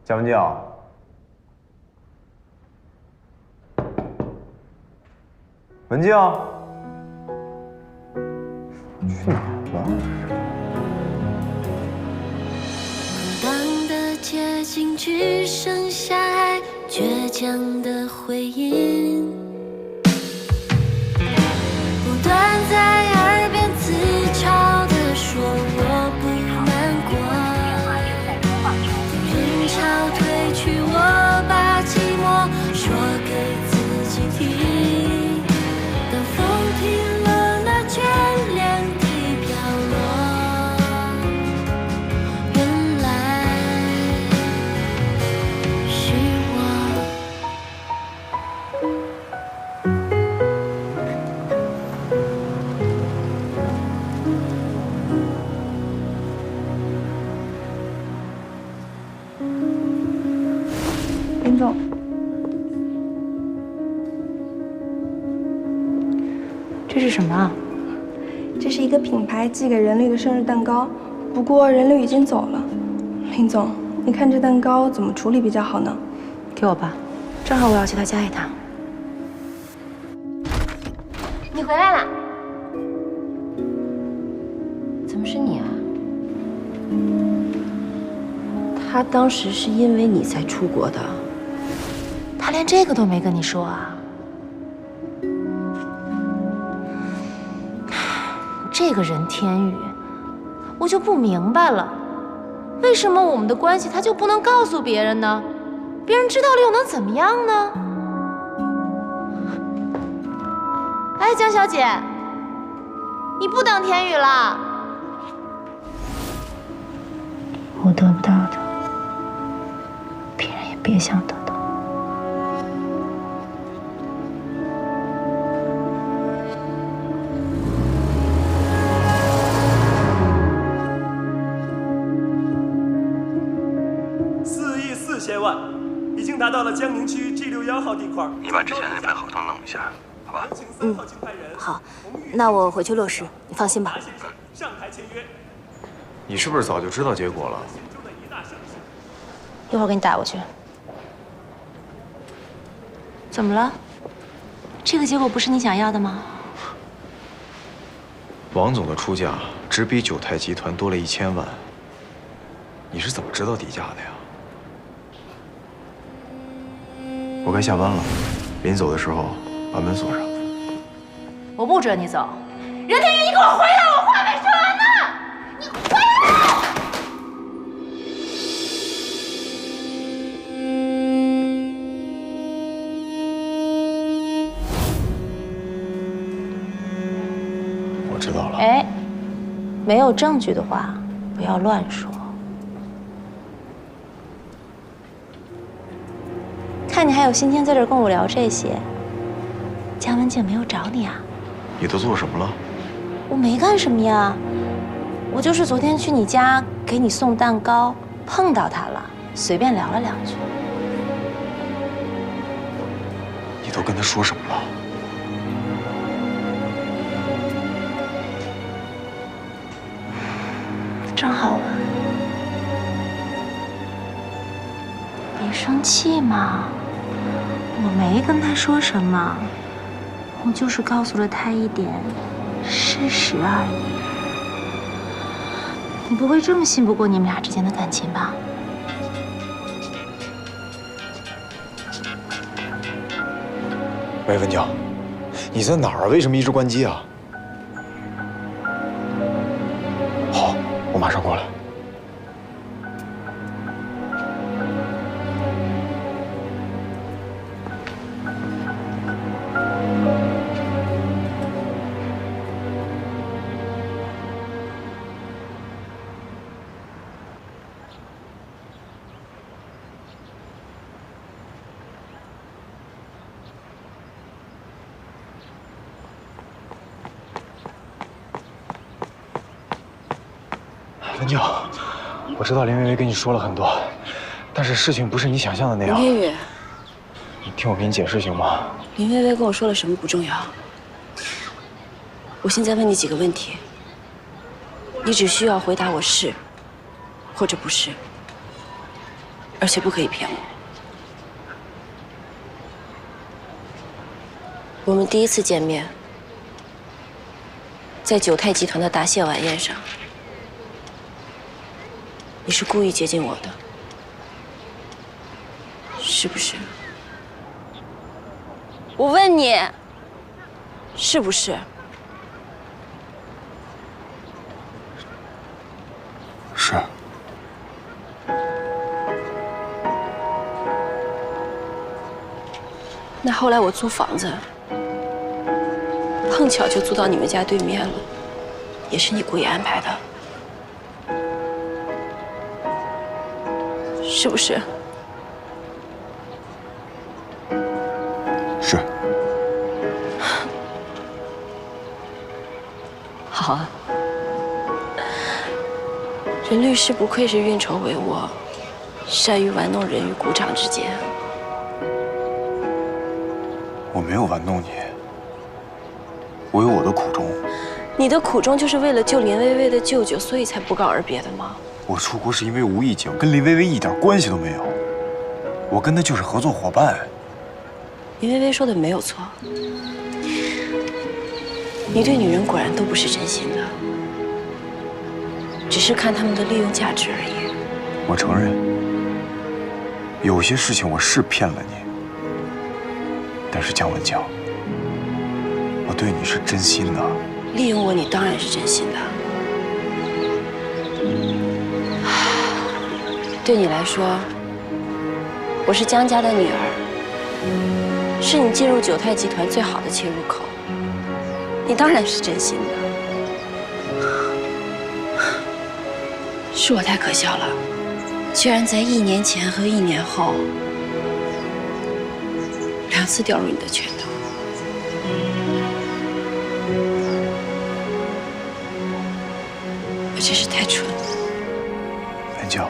贾文静，文静，去哪儿了？当的街景只剩下爱，倔强的回音，不断在耳边自嘲的说我不难过，人潮退去，我把寂寞说给自己听，当风停了，那眷恋地飘落，原来是我。林总，这是什么啊？这是一个品牌寄给任律的生日蛋糕，不过任律已经走了。林总，你看这蛋糕怎么处理比较好呢？给我吧，正好我要去他家一趟。你回来啦？怎么是你啊？他当时是因为你才出国的。他连这个都没跟你说啊？这个任天宇，我就不明白了，为什么我们的关系他就不能告诉别人呢？别人知道了又能怎么样呢？哎，江小姐，你不等天宇了？我得不到的，别人也别想得到。4亿4千万，已经达到了江宁区 G61号地块。你把之前那份合同弄一下，好吧？好，那我回去落实，你放心吧。上台签约。你是不是早就知道结果了？一会儿给你打过去。怎么了？这个结果不是你想要的吗？王总的出价只比九泰集团多了1000万，你是怎么知道底价的呀？我该下班了，临走的时候把门锁上。我不准你走，任天宇，你给我回来！我话没说完呢，你回来！我知道了。哎，没有证据的话，不要乱说。看你还有心情在这儿跟我聊这些，江文静没有找你啊？你都做什么了？我没干什么呀，我就是昨天去你家给你送蛋糕，碰到他了，随便聊了两句。你都跟他说什么了？真好玩。别生气嘛，我没跟他说什么，我就是告诉了他一点事实而已。你不会这么信不过你们俩之间的感情吧？喂，文静，你在哪儿啊？为什么一直关机啊？好，我马上过来。文静，我知道林薇薇跟你说了很多，但是事情不是你想象的那样。林天宇，你听我给你解释行吗？林薇薇跟我说了什么不重要，我现在问你几个问题，你只需要回答我是或者不是。而且不可以骗我。我们第一次见面，在九泰集团的答谢晚宴上，你是故意接近我的，是不是？我问你，是不是？是。那后来我租房子，碰巧就租到你们家对面了，也是你故意安排的，是不是？是。好啊，任律师不愧是运筹帷幄，善于玩弄人于股掌之间。我没有玩弄你，我有我的苦衷。你的苦衷就是为了救林薇薇的舅舅，所以才不告而别的吗？我出国是因为吴义景，跟林薇薇一点关系都没有。我跟她就是合作伙伴。林薇薇说的没有错，你对女人果然都不是真心的，只是看她们的利用价值而已。我承认，有些事情我是骗了你。但是姜文江，我对你是真心的。利用我，你当然是真心的。对你来说，我是姜家的女儿，是你进入九泰集团最好的切入口，你当然是真心的。是我太可笑了，居然在1年前和1年后2次掉入你的圈套。我真是太蠢了。文江，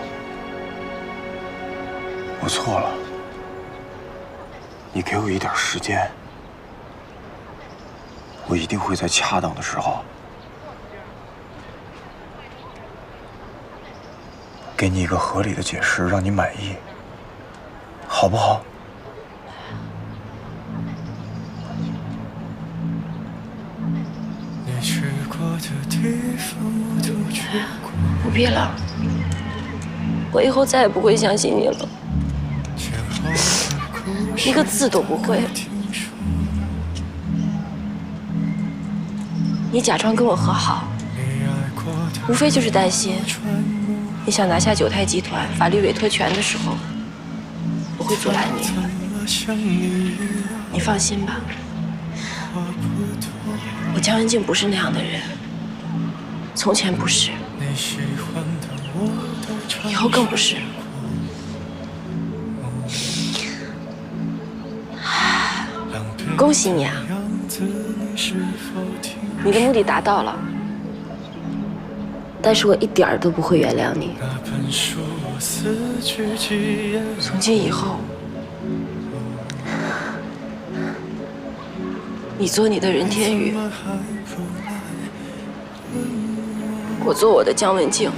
我错了，你给我一点时间，我一定会在恰当的时候给你一个合理的解释，让你满意，好不好？不必了，我以后再也不会相信你了，一个字都不会。你假装跟我和好，无非就是担心你想拿下九泰集团法律委托权的时候，我会阻拦你。你放心吧，我姜文静不是那样的人，从前不是，以后更不是。恭喜你啊，你的目的达到了，但是我一点儿都不会原谅你。从今以后，你做你的任天宇，我做我的姜文静，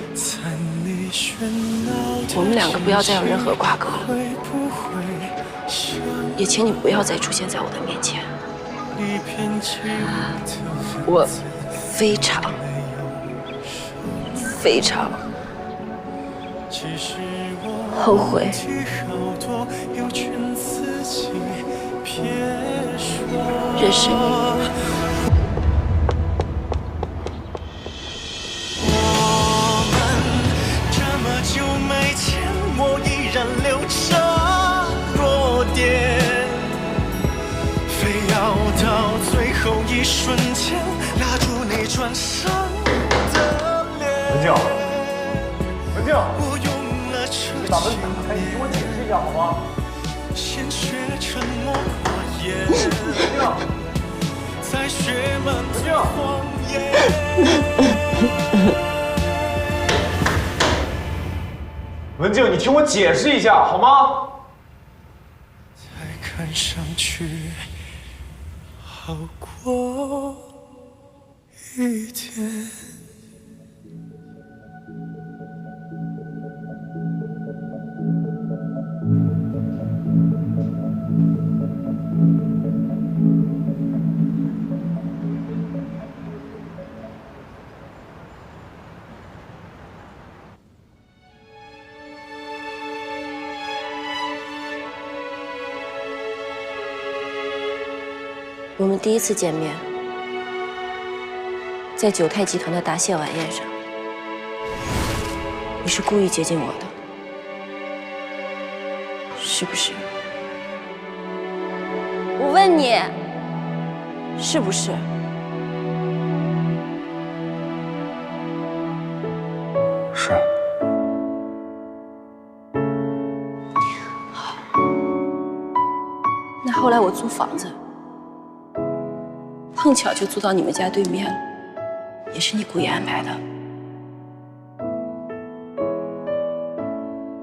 我们2个不要再有任何瓜葛了，也请你不要再出现在我的面前。我非常后悔认识你。留着弱点，非要到最后一瞬间拉住你转身的脸。文静，文静，你把门打开，你听我解释一下好吗？鲜血沉默化烟，在血满最荒野。文静，你听我解释一下好吗？再看上去好过一点。我们第一次见面，在九泰集团的答谢晚宴上，你是故意接近我的，是不是？我问你，是不是？是。那后来我租房子，碰巧就租到你们家对面了，也是你故意安排的，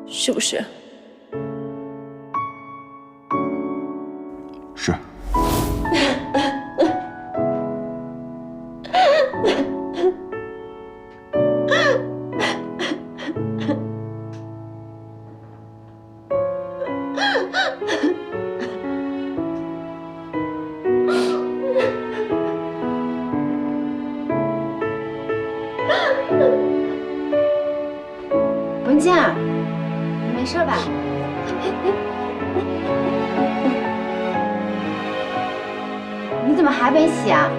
是不是？是。文静，你没事吧？你怎么还没洗啊？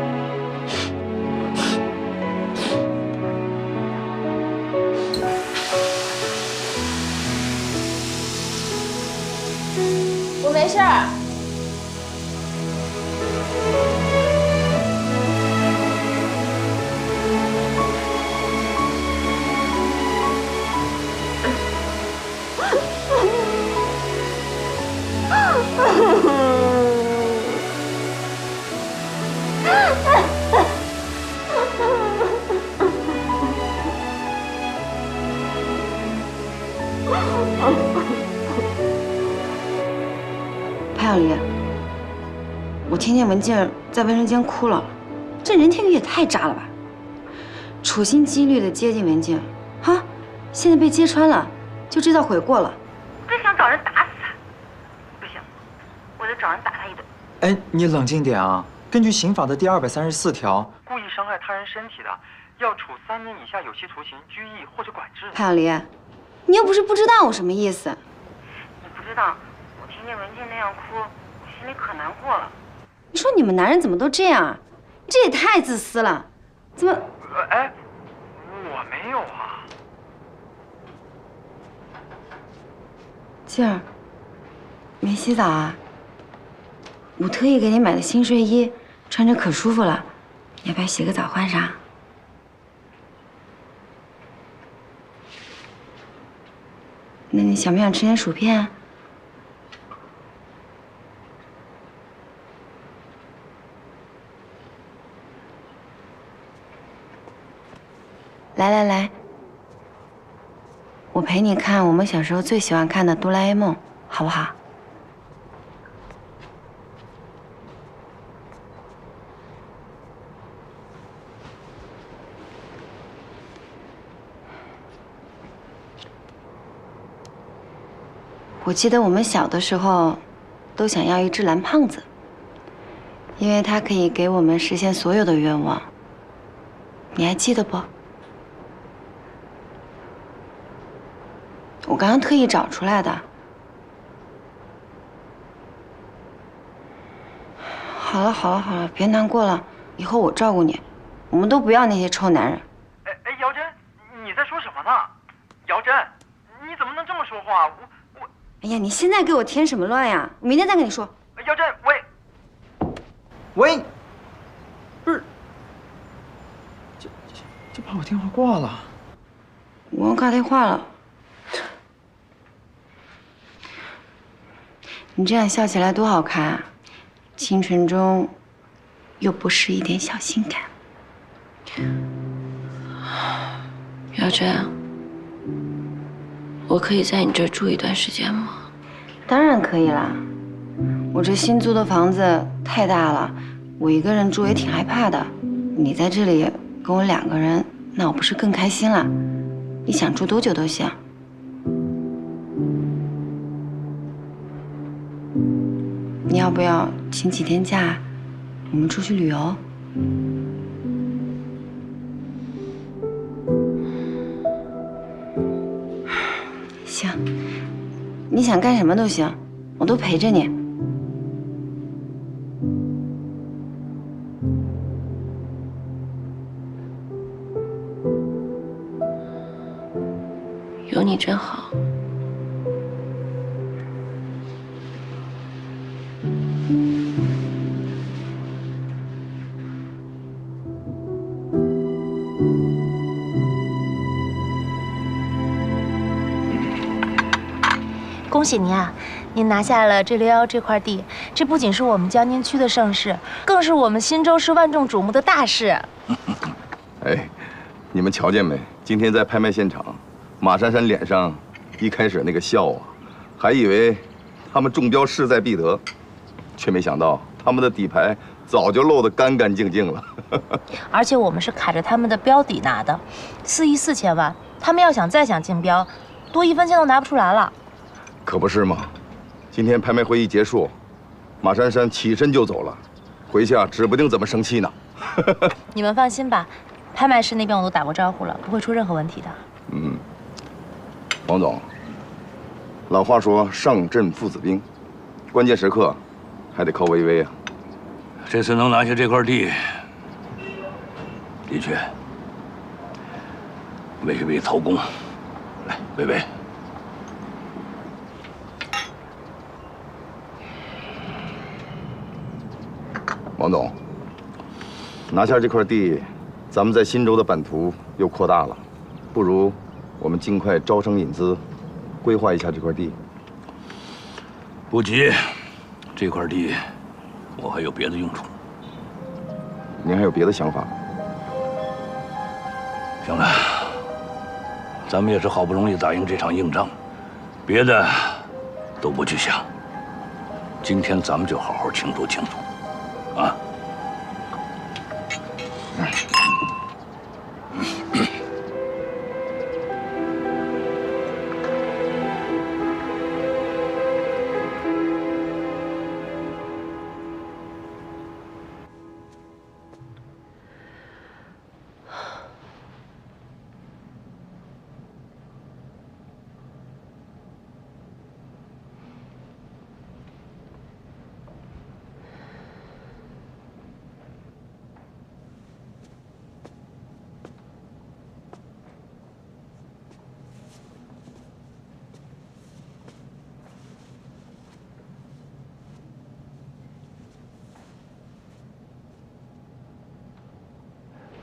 我没事儿。潘小黎，我听见文静在卫生间哭了，这任天宇也太渣了吧！处心积虑的接近文静，哈，现在被揭穿了，就知道悔过了。我真想找人打死他，不行，我得找人打他一顿。哎，你冷静点啊！根据刑法的第234条，故意伤害他人身体的，要处3年以下有期徒刑、拘役或者管制。潘小黎，你又不是不知道我什么意思。你不知道，我听见文静那样哭，我心里可难过了。你说你们男人怎么都这样啊？这也太自私了，怎么？哎，我没有啊。静儿，没洗澡啊？我特意给你买的新睡衣，穿着可舒服了，你要不要洗个澡换上？那你想不想吃点薯片啊？来来来，我陪你看我们小时候最喜欢看的《哆啦 A 梦》，好不好？我记得我们小的时候，都想要一只蓝胖子，因为它可以给我们实现所有的愿望。你还记得不？我刚刚特意找出来的。好了好了好了，别难过了，以后我照顾你，我们都不要那些臭男人。哎，姚真，你在说什么呢？姚真，你怎么能这么说话？我。哎呀，你现在给我添什么乱呀？我明天再跟你说。姚真，喂，不是，就把我电话挂了。我挂电话了。你这样笑起来多好看啊！清纯中又不失一点小性感。姚真，我可以在你这儿住一段时间吗？当然可以啦。我这新租的房子太大了，我一个人住也挺害怕的。你在这里跟我2个人，那我不是更开心了？你想住多久都行。你要不要请几天假，我们出去旅游？行，你想干什么都行，我都陪着你。你真好。恭喜您啊！您拿下了G61这块地，这不仅是我们江宁区的盛事，更是我们新州市万众瞩目的大事。哎，你们瞧见没？今天在拍卖现场，马珊珊脸上一开始那个笑啊，还以为他们中标势在必得，却没想到他们的底牌早就漏得干干净净了。而且我们是卡着他们的标底拿的，4亿4千万，他们要再想竞标，多1分钱都拿不出来了。可不是嘛！今天拍卖会议结束，马珊珊起身就走了，回去啊，指不定怎么生气呢。你们放心吧，拍卖师那边我都打过招呼了，不会出任何问题的。嗯，王总，老话说上阵父子兵，关键时刻还得靠薇薇啊。这次能拿下这块地，的确，薇薇掏功。来，薇薇。王总，拿下这块地，咱们在新州的版图又扩大了，不如我们尽快招商引资，规划一下这块地。不急，这块地我还有别的用处。您还有别的想法？行了，咱们也是好不容易打赢这场硬仗，别的都不去想。今天咱们就好好庆祝庆祝。啊！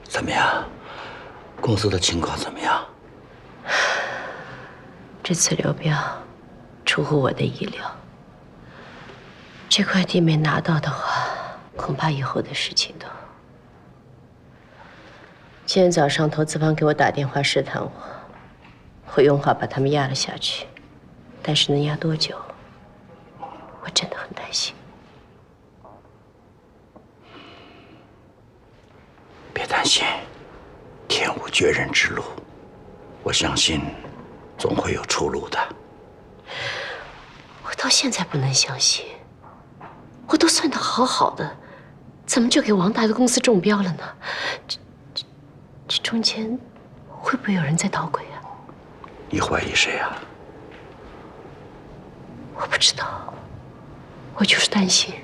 怎么样？公司的情况怎么样？这次流标出乎我的意料。这块地没拿到的话，恐怕以后的事情都……今天早上投资方给我打电话试探我，会用话把他们压了下去，但是能压多久，我真的很担心。别担心，天无绝人之路，我相信总会有出路的。我到现在不能相信，我都算得好好的，怎么就给王大的公司中标了呢？这中间会不会有人在捣鬼啊？你怀疑谁啊？我不知道，我就是担心。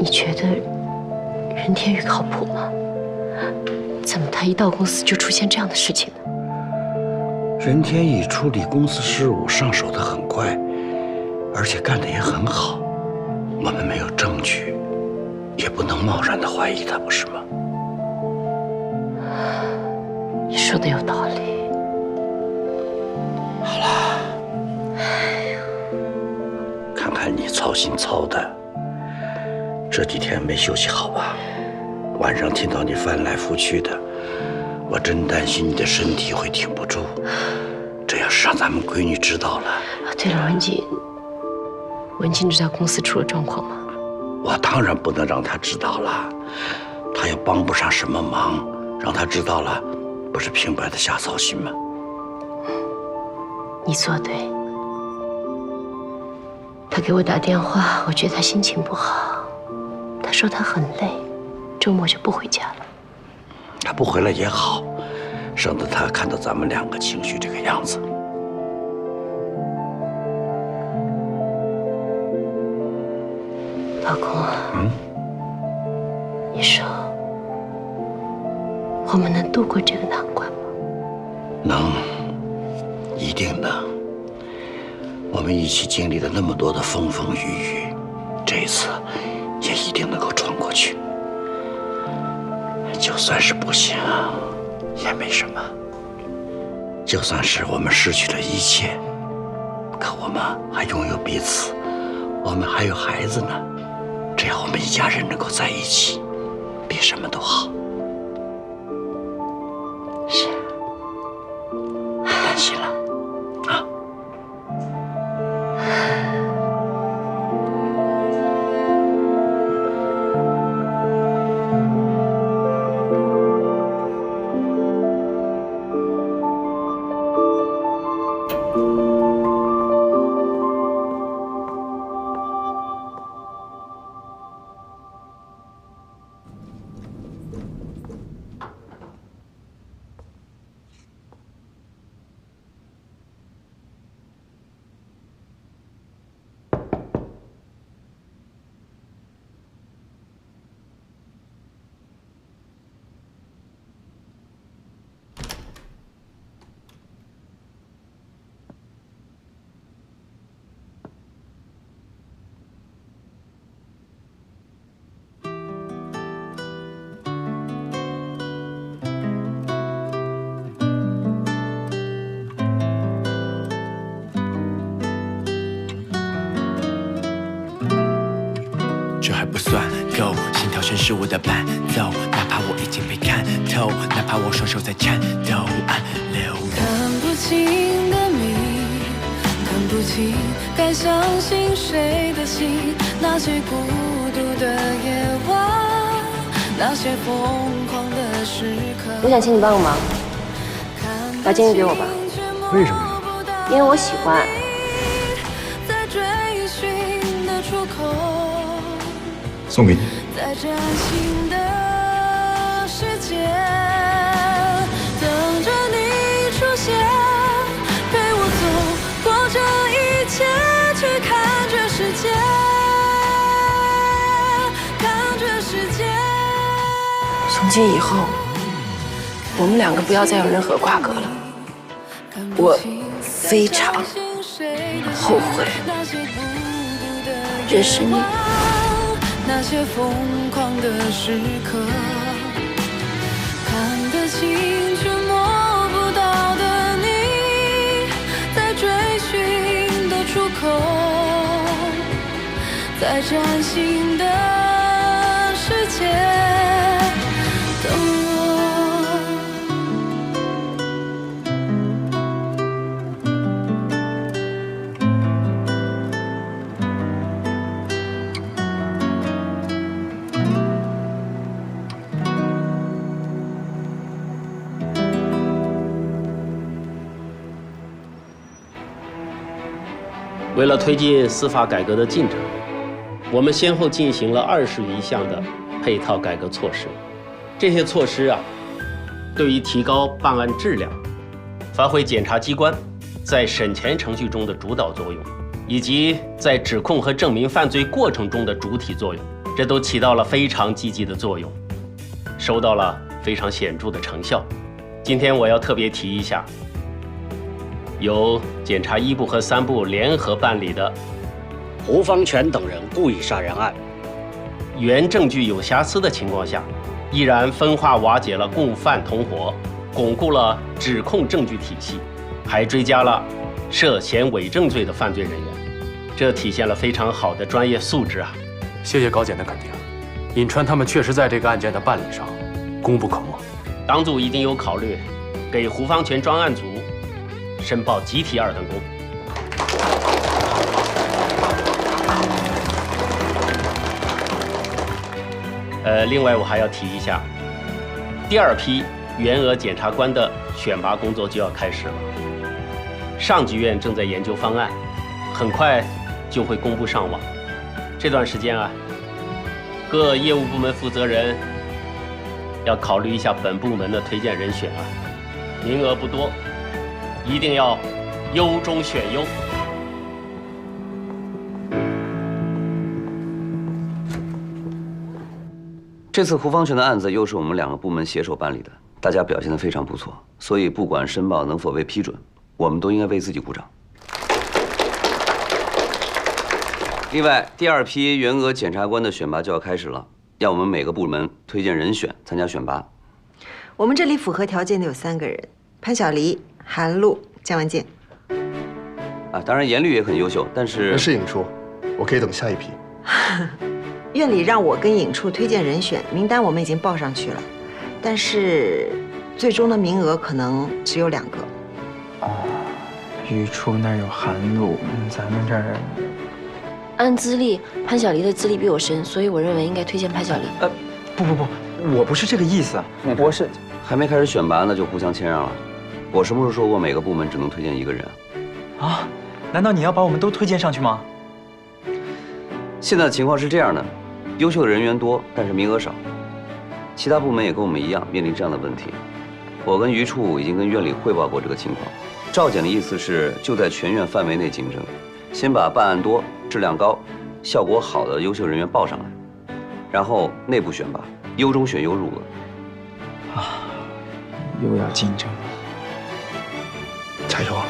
你觉得任天宇靠谱吗？怎么他一到公司就出现这样的事情呢？任天宇处理公司事务上手得很快，而且干得也很好。我们没有证据，也不能贸然地怀疑他，不是吗？你说的有道理。好了，看看你操心操的。这几天没休息好吧？晚上听到你翻来覆去的，我真担心你的身体会挺不住。这要是让咱们闺女知道了……对了，文静知道公司出了状况吗？我当然不能让她知道了，她也帮不上什么忙，让她知道了，不是平白的瞎操心吗？你做对。他给我打电话，我觉得他心情不好。他说他很累，周末就不回家了。他不回来也好，省得他看到咱们两个情绪这个样子。老公，你说我们能度过这个难关吗？能，一定能。我们一起经历了那么多的风风雨雨，这一次也一定能够闯过去。就算是不行，也没什么。就算是我们失去了一切，可我们还拥有彼此，我们还有孩子呢。只要我们一家人能够在一起，比什么都好。是，别担心了，啊。这还不算够，心跳声是我的伴奏，哪怕我已经被看透，哪怕我双手在颤抖，暗流。看不清的谜，看不清该相信谁的心，那些孤独的夜晚，那些疯狂的时刻。我想请你帮个忙，把监狱给我吧。为什么？因为我喜欢。在追寻的出口。送给你。在崭新的世界，等着你出现，陪我走过这一切，去看这世界，看这世界。从今以后，我们两个不要再有任何瓜葛了。我非常后悔认识你。那些疯狂的时刻，看得清却摸不到的你，在追寻的出口，在崭新的世界等我。为了推进司法改革的进程，我们先后进行了20余项的配套改革措施。这些措施对于提高办案质量、发挥检察机关在审前程序中的主导作用，以及在指控和证明犯罪过程中的主体作用，这都起到了非常积极的作用，收到了非常显著的成效。今天我要特别提一下，由检察1部和3部联合办理的胡方全等人故意杀人案，原证据有瑕疵的情况下，依然分化瓦解了共犯同伙，巩固了指控证据体系，还追加了涉嫌伪证罪的犯罪人员，这体现了非常好的专业素质啊！谢谢高检的肯定，尹川他们确实在这个案件的办理上功不可没。党组一定有考虑给胡方全专案组申报集体2等功。另外我还要提一下，第2批原额检察官的选拔工作就要开始了。上级院正在研究方案，很快就会公布上网。这段时间各业务部门负责人要考虑一下本部门的推荐人选名额不多，一定要优中选优。这次胡方全的案子又是我们2个部门携手办理的，大家表现得非常不错，所以不管申报能否被批准，我们都应该为自己鼓掌。另外，第2批员额检察官的选拔就要开始了，要我们每个部门推荐人选参加选拔。我们这里符合条件的有3个人：潘晓黎、韩露、姜文健。啊，当然颜律也很优秀，但是是尹处，我可以等下一批。院里让我跟尹处推荐人选，名单我们已经报上去了，但是最终的名额可能只有2个。哦，余处那儿有韩露，咱们这儿按资历，潘晓黎的资历比我深，所以我认为应该推荐潘晓黎。不，我不是这个意思，我是还没开始选拔呢，就互相谦让了。我什么时候说过每个部门只能推荐1个人啊？难道你要把我们都推荐上去吗？现在的情况是这样的，优秀的人员多，但是名额少。其他部门也跟我们一样面临这样的问题。我跟余处已经跟院里汇报过这个情况。赵检的意思是就在全院范围内竞争，先把办案多、质量高、效果好的优秀人员报上来，然后内部选拔，优中选优入额。啊，又要竞争了，加油啊！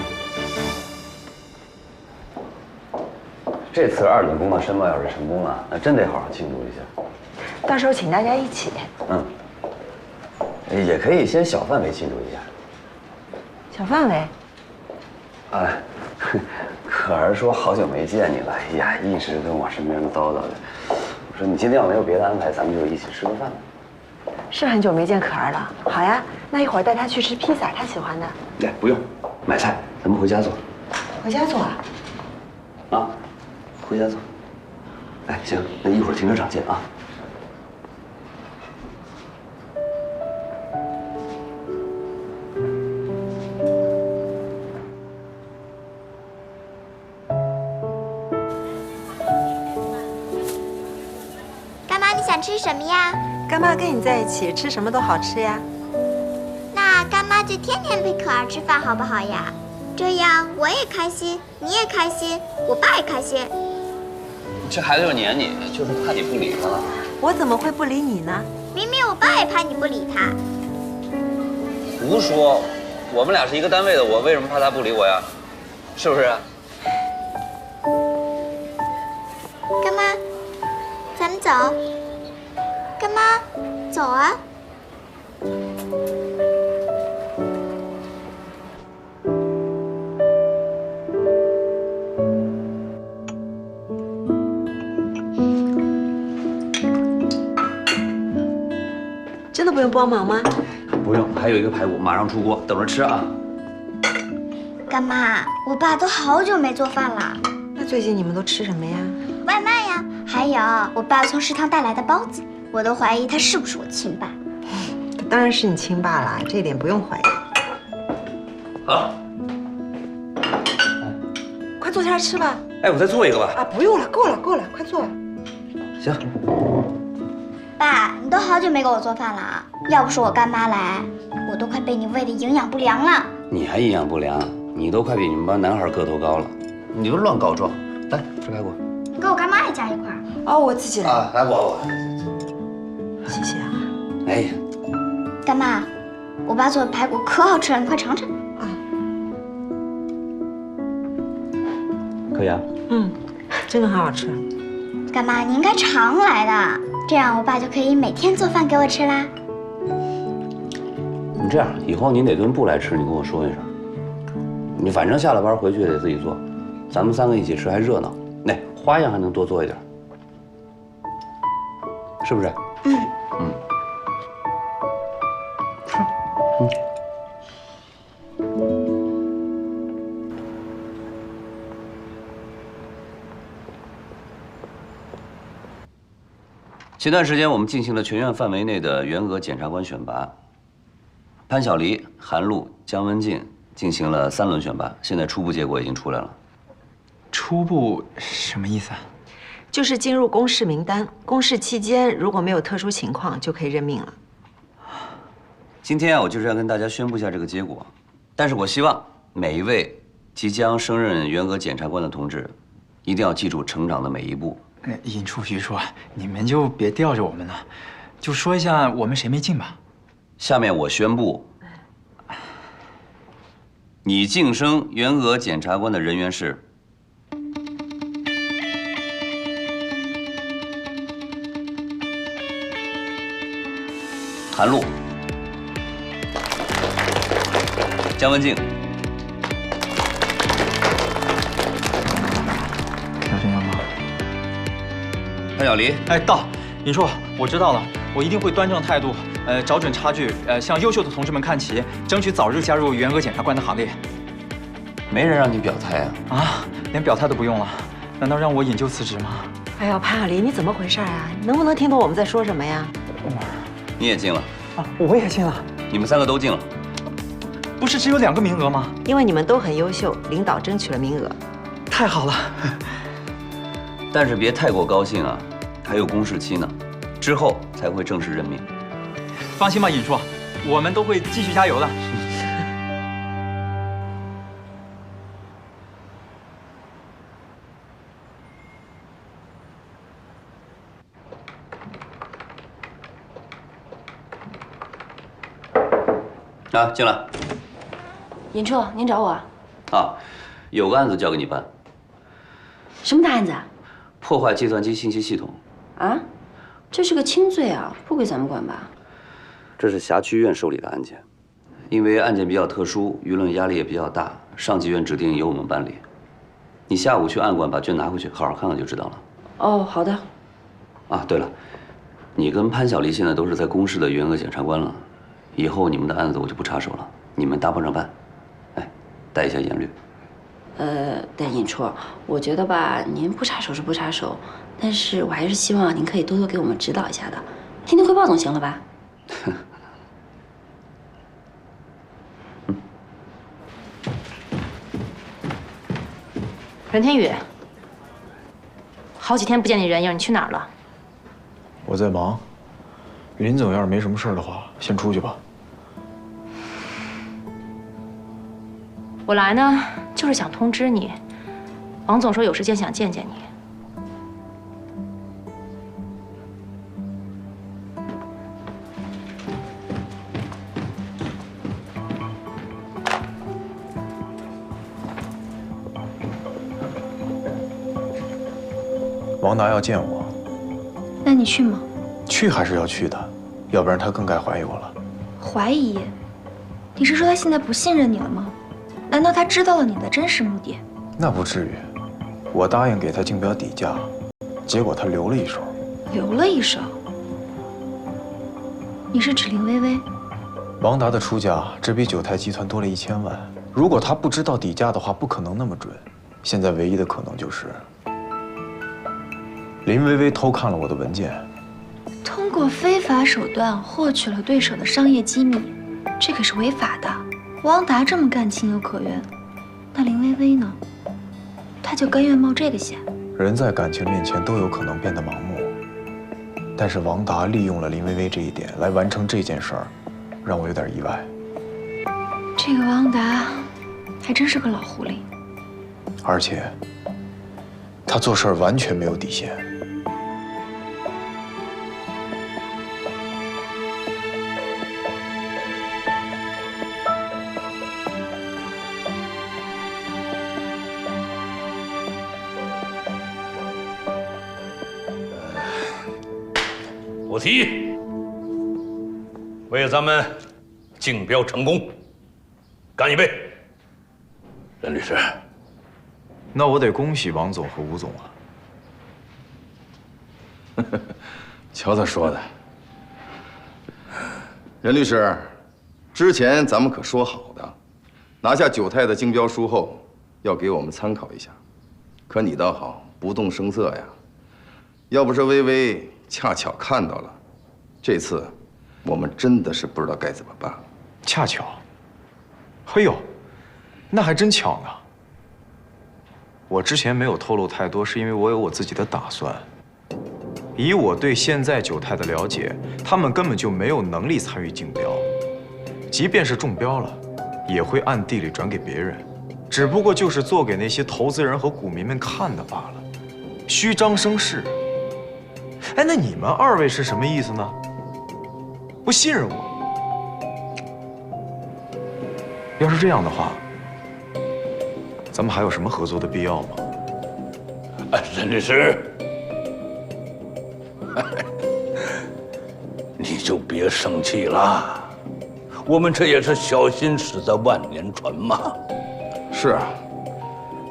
这次2等功的申报要是成功了，那真得好好庆祝一下。到时候请大家一起。也可以先小范围庆祝一下。小范围。哎，可儿说好久没见你了，哎呀，一直跟我身边叨叨的。我说你今天要没有别的安排，咱们就一起吃个饭吧。是很久没见可儿了。好呀，那一会儿带她去吃披萨，她喜欢的。哎，不用，买菜，咱们回家做。回家做啊？啊，回家做。哎，行，那一会儿停车场见啊。干妈，你想吃什么呀？干妈跟你在一起，吃什么都好吃呀。那干妈就天天陪可儿吃饭，好不好呀？这样我也开心，你也开心，我爸也开心。这孩子又黏你，就是怕你不理他了。我怎么会不理你呢？明明我爸也怕你不理他。胡说，我们俩是一个单位的，我为什么怕他不理我呀？是不是？干妈，咱们走。干妈，走啊。真的不用帮忙吗？不用，还有一个排骨马上出锅，等着吃啊。干妈，我爸都好久没做饭了。那最近你们都吃什么呀？外卖呀，还有我爸从食堂带来的包子，我都怀疑他是不是我亲爸。当然是你亲爸啦，这一点不用怀疑。好，快坐下来吃吧。哎，我再做一个吧。啊，不用了，够了，快坐。行。爸，你都好久没给我做饭了啊！要不是我干妈来，我都快被你喂得营养不良了。你还营养不良？你都快比你们班男孩个头高了，你都乱告状。来，吃排骨。你给我干妈也加一块。哦，我自己来。啊，来我。谢谢啊。哎呀，干妈，我爸做的排骨可好吃了，你快尝尝。啊。可以啊。真的很好吃。干妈，你应该常来的，这样我爸就可以每天做饭给我吃啦。你这样，以后你哪顿不来吃，你跟我说一声。你反正下了班回去也得自己做，咱们3个一起吃还热闹，那花样还能多做一点，是不是？吃。前段时间我们进行了全院范围内的员额检察官选拔，潘晓黎、韩露、姜文静进行了3轮选拔，现在初步结果已经出来了。初步什么意思啊？就是进入公示名单，公示期间如果没有特殊情况，就可以任命了。今天我就是要跟大家宣布一下这个结果，但是我希望每一位即将升任员额检察官的同志，一定要记住成长的每一步。尹处、余处，你们就别吊着我们了，就说一下我们谁没进吧。下面我宣布，你晋升原俄检察官的人员是韩露、姜文静。要这样吗？潘晓黎，哎，到，尹处，我知道了，我一定会端正态度，找准差距，向优秀的同志们看齐，争取早日加入原俄检察官的行列。没人让你表态啊！啊，连表态都不用了，难道让我引咎辞职吗？哎呀，潘晓黎，你怎么回事啊？能不能听懂我们在说什么呀？你也进了啊，我也进了。你们3个都进了。不是只有2个名额吗？因为你们都很优秀，领导争取了名额。太好了。但是别太过高兴啊，还有公示期呢，之后才会正式任命。放心吧，尹处，我们都会继续加油的。啊，进来。尹处，您找我？啊，有个案子交给你办。什么大案子啊？破坏计算机信息系统。啊，这是个轻罪啊，不归咱们管吧？这是辖区院受理的案件，因为案件比较特殊，舆论压力也比较大，上级院指定由我们办理。你下午去案管把卷拿回去，好好看看就知道了。哦，好的。啊，对了，你跟潘晓黎现在都是在公示的原俄检察官了，以后你们的案子我就不插手了，你们搭帮着办。哎，带一下严律。但尹处，我觉得吧，您不插手是不插手，但是我还是希望您可以多多给我们指导一下的，听听汇报总行了吧？任天宇，好几天不见你人影，你去哪儿了？我在忙。林总要是没什么事的话，先出去吧。我来呢，就是想通知你，王总说有时间想见见你。王达要见我，那你去吗？去还是要去的，要不然他更该怀疑我了。怀疑？你是说他现在不信任你了吗？难道他知道了你的真实目的？那不至于，我答应给他竞标底价，结果他留了一手。留了一手？你是指林薇薇？王达的出价只比九泰集团多了1000万，如果他不知道底价的话，不可能那么准。现在唯一的可能就是林薇薇偷看了我的文件，通过非法手段获取了对手的商业机密，这可是违法的。王达这么干情有可原，那林薇薇呢？她就甘愿冒这个险？人在感情面前都有可能变得盲目，但是王达利用了林薇薇这一点来完成这件事儿，让我有点意外。这个王达还真是个老狐狸，而且他做事儿完全没有底线。我提议，为咱们竞标成功，干一杯。任律师，那我得恭喜王总和吴总啊。瞧他说的，任律师，之前咱们可说好的，拿下九泰的竞标书后，要给我们参考一下。可你倒好，不动声色呀。要不是微微恰巧看到了，这次我们真的是不知道该怎么办。恰巧？嘿呦，那还真巧呢。我之前没有透露太多，是因为我有我自己的打算。以我对现在九泰的了解，他们根本就没有能力参与竞标，即便是中标了，也会暗地里转给别人，只不过就是做给那些投资人和股民们看的罢了，虚张声势。哎，那你们2位是什么意思呢？不信任我，要是这样的话，咱们还有什么合作的必要吗？任律师，你就别生气了，我们这也是小心驶得万年船嘛。是啊，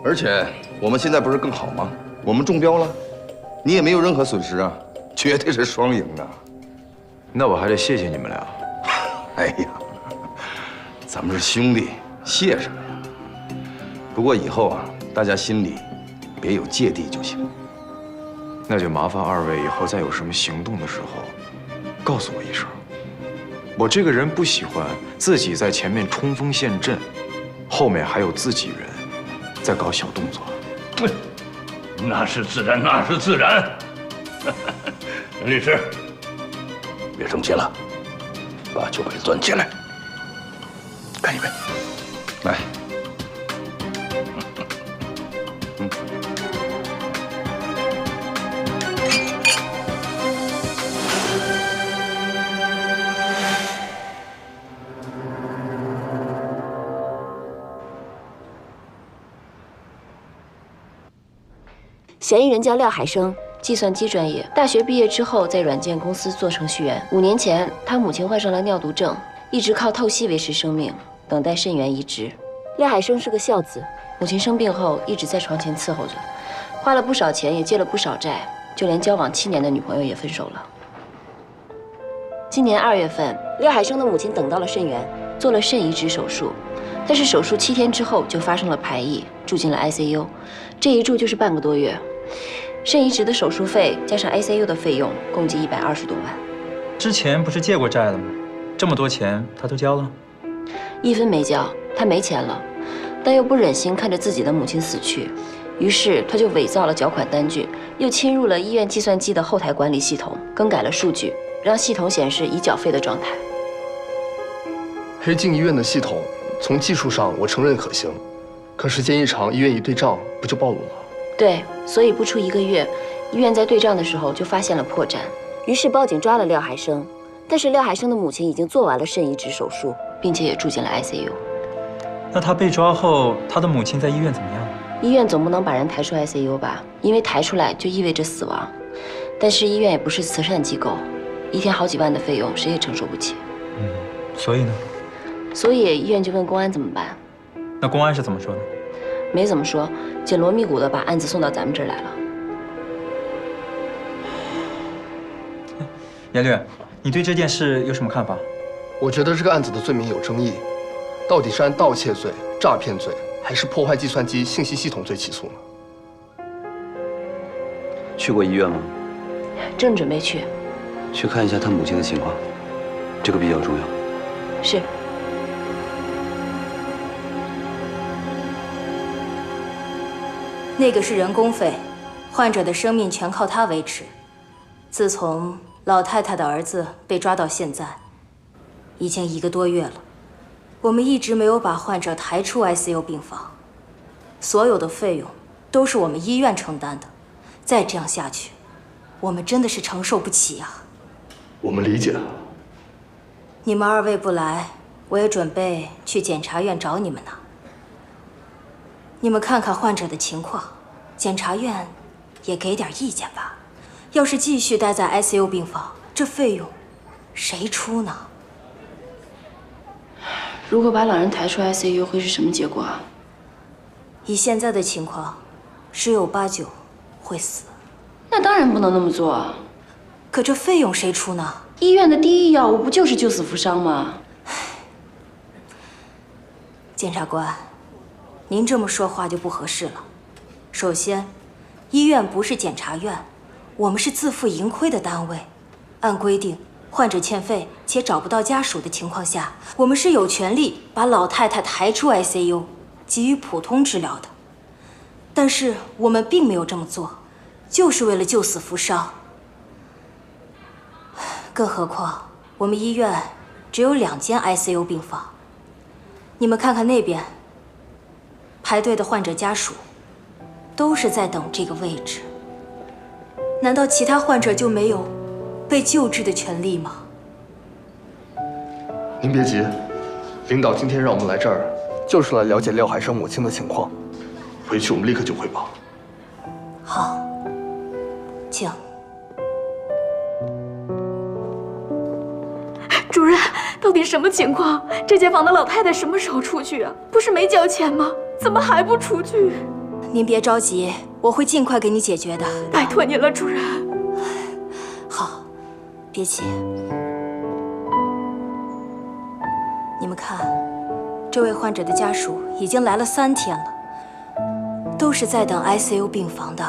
而且我们现在不是更好吗？我们中标了，你也没有任何损失啊，绝对是双赢啊。那我还得谢谢你们俩。哎呀，咱们是兄弟，谢什么呀？不过以后啊，大家心里别有芥蒂就行。那就麻烦二位以后再有什么行动的时候，告诉我一声。我这个人不喜欢自己在前面冲锋陷阵，后面还有自己人在搞小动作。那是自然，那是自然。任律师，别生气了，把酒杯端起来，干一杯，来。嫌疑人叫廖海生，计算机专业，大学毕业之后在软件公司做程序员。5年前，他母亲患上了尿毒症，一直靠透析维持生命，等待肾源移植。廖海生是个孝子，母亲生病后一直在床前伺候着，花了不少钱，也借了不少债，就连交往7年的女朋友也分手了。今年2月份，廖海生的母亲等到了肾源，做了肾移植手术，但是手术7天之后就发生了排异，住进了 ICU， 这一住就是半个多月。肾移植的手术费加上 ICU 的费用，共计120多万。之前不是借过债了吗？这么多钱他都交了？1分没交，他没钱了，但又不忍心看着自己的母亲死去，于是他就伪造了缴款单据，又侵入了医院计算机的后台管理系统，更改了数据，让系统显示已缴费的状态。黑进医院的系统，从技术上我承认可行，可时间一长，医院一对账，不就暴露了？对，所以不出1个月，医院在对账的时候就发现了破绽，于是报警抓了廖海生。但是廖海生的母亲已经做完了肾移植手术，并且也住进了 ICU。那他被抓后，他的母亲在医院怎么样？医院总不能把人抬出 ICU 吧？因为抬出来就意味着死亡。但是医院也不是慈善机构，一天好几万的费用，谁也承受不起。所以呢？所以医院就问公安怎么办。那公安是怎么说的？没怎么说，紧锣密鼓的把案子送到咱们这儿来了。严律，你对这件事有什么看法？我觉得这个案子的罪名有争议，到底是按盗窃罪、诈骗罪，还是破坏计算机信息系统罪起诉呢？去过医院吗？正准备去。去看一下他母亲的情况，这个比较重要。是。那个是人工费，患者的生命全靠它维持。自从老太太的儿子被抓到现在，已经1个多月了。我们一直没有把患者抬出 ICU 病房，所有的费用都是我们医院承担的。再这样下去，我们真的是承受不起呀。我们理解。你们2位不来，我也准备去检察院找你们呢。你们看看患者的情况，检察院也给点意见吧。要是继续待在 ICU 病房，这费用谁出呢？如果把老人抬出 ICU， 会是什么结果啊？以现在的情况，10有89会死。那当然不能那么做啊。可这费用谁出呢？医院的第一要务不就是救死扶伤吗？检察官，您这么说话就不合适了。首先，医院不是检察院，我们是自负盈亏的单位。按规定，患者欠费且找不到家属的情况下，我们是有权利把老太太抬出 ICU， 给予普通治疗的。但是我们并没有这么做，就是为了救死扶伤。更何况，我们医院只有2间 ICU 病房。你们看看那边，排队的患者家属都是在等这个位置。难道其他患者就没有被救治的权利吗？您别急，领导今天让我们来这儿，就是来了解廖海生母亲的情况。回去我们立刻就汇报。好，请。主任，到底什么情况？这间房的老太太什么时候出去啊？不是没交钱吗？怎么还不出去？您别着急，我会尽快给你解决的。拜托您了，主任。好，别急。你们看，这位患者的家属已经来了3天了，都是在等 ICU 病房的。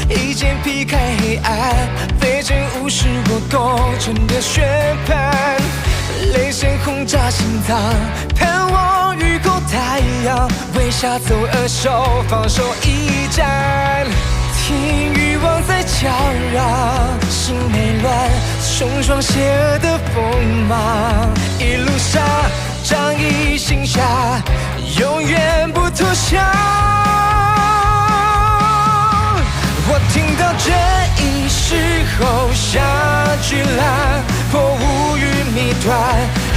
一剑劈开黑暗，飞针无视我斗争的宣判，泪腺轰炸心脏，盼望雨后太阳，为杀走恶手，放手一战。听欲望在叫嚷，心没乱，冲撞邪恶的锋芒，一路上仗义行侠，永远不投降。我听到这一时候像巨浪，破无与谜团，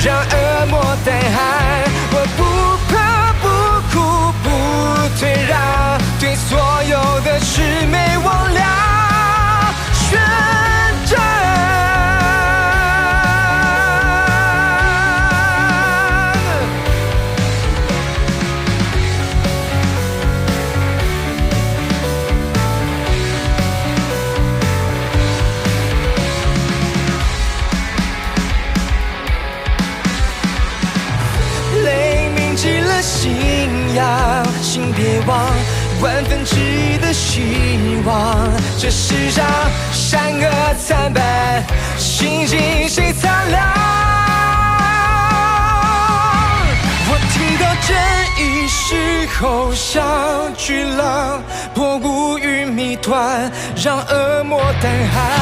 让恶魔胆寒。我不怕不哭不退让，对所有的魑魅魍魉宣战。请别忘万分之一的希望，这世上善恶参半，心境谁苍凉？我听到这一时候像巨浪，破无与谜团，让恶魔胆寒。